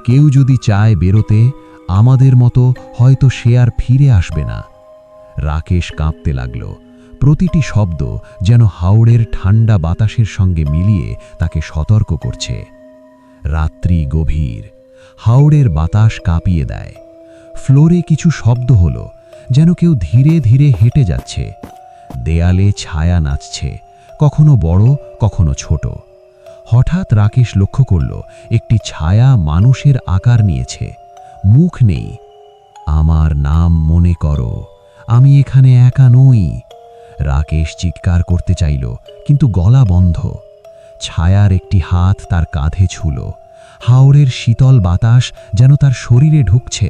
কেউ যদি চায় বেরোতে, আমাদের মতো হয়তো সে আর ফিরে আসবে না। রাকেশ কাঁপতে লাগল। প্রতিটি শব্দ যেন হাওড়ের ঠান্ডা বাতাসের সঙ্গে মিলিয়ে তাকে সতর্ক করছে। রাত্রি গভীর, হাওড়ের বাতাস কাঁপিয়ে দেয়। ফ্লোরে কিছু শব্দ হলো, যেন কেউ ধীরে ধীরে হেঁটে যাচ্ছে। দেয়ালে ছায়া নাচছে, কখনো বড়, কখনো ছোট। হঠাৎ রাকেশ লক্ষ্য করল একটি ছায়া মানুষের আকার নিয়েছে, মুখ নেই। আমার নাম মনে করো, আমি এখানে একা নই। রাকেশ চিৎকার করতে চাইল, কিন্তু গলা বন্ধ। ছায়ার একটি হাত তার কাঁধে ছুল। হাওড়ের শীতল বাতাস যেন তার শরীরে ঢুকছে।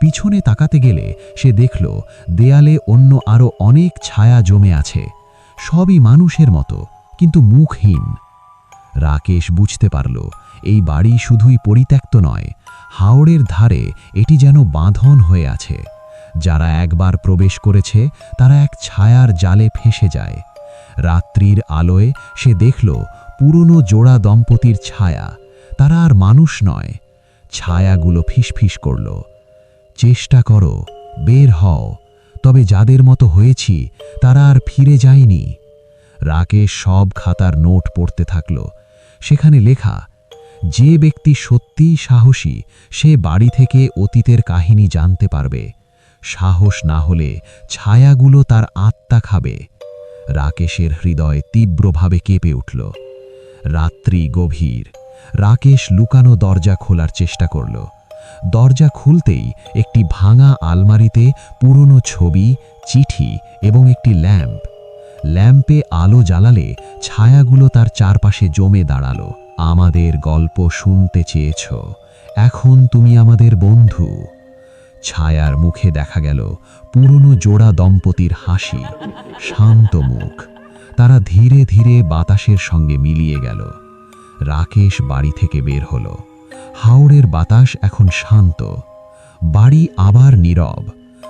পিছনে তাকাতে গেলে সে দেখল দেয়ালে অন্য আরও অনেক ছায়া জমে আছে, সবই মানুষের মতো, কিন্তু মুখহীন। রাকেশ বুঝতে পারল এই বাড়ি শুধুই পরিত্যক্ত নয়, হাওড়ের ধারে এটি যেন বাঁধন হয়ে আছে। যারা একবার প্রবেশ করেছে তারা এক ছায়ার জালে ফেঁসে যায়। রাত্রির আলোয় সে দেখল পুরনো জোড়া দম্পতির ছায়া। তারা আর মানুষ নয়। ছায়াগুলো ফিসফিস করল, চেষ্টা করো, বের হও। তবে যাদের মতো হয়েছি তারা আর ফিরে যায়নি। রাকেশ সব খাতার নোট পড়তে থাকল। সেখানে লেখা, যে ব্যক্তি সত্যিই সাহসী সে বাড়ি থেকে অতীতের কাহিনী জানতে পারবে। সাহস না হলে ছায়াগুলো তার আত্মা খাবে। রাকেশের হৃদয় তীব্রভাবে কেঁপে উঠল। রাত্রি গভীর। রাকেশ লুকানো দরজা খোলার চেষ্টা করল। দরজা খুলতেই একটি ভাঙা আলমারিতে পুরনো ছবি, চিঠি এবং একটি ল্যাম্প। ল্যাম্পে আলো জ্বালালে ছায়াগুলো তার চারপাশে জমে দাঁড়ালো। আমাদের গল্প শুনতে চেয়েছ, এখন তুমি আমাদের বন্ধু। ছায়ার মুখে দেখা গেল পুরনো জোড়া দম্পতির হাসি, শান্ত মুখ। তারা ধীরে ধীরে বাতাসের সঙ্গে মিলিয়ে গেল। রাকেশ বাড়ি থেকে বের হল। হাওড়ের বাতাস এখন শান্ত। বাড়ি আবার নীরব।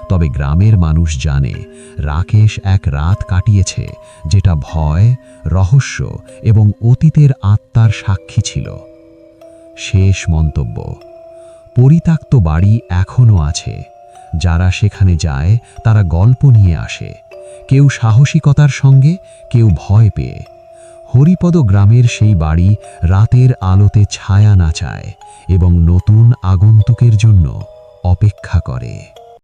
তবে গ্রামের মানুষ জানে রাকেশ এক রাত কাটিয়েছে যেটা ভয়, রহস্য এবং অতীতের আত্মার সাক্ষী ছিল। শেষ মন্তব্য, পরিত্যক্ত বাড়ি এখনও আছে। যারা সেখানে যায় তারা গল্প নিয়ে আসে, কেউ সাহসিকতার সঙ্গে, কেউ ভয় পেয়ে। হরিপদ গ্রামের সেই বাড়ি রাতের আলোতে ছায়া নাচায় এবং নতুন আগন্তুকের জন্য অপেক্ষা করে।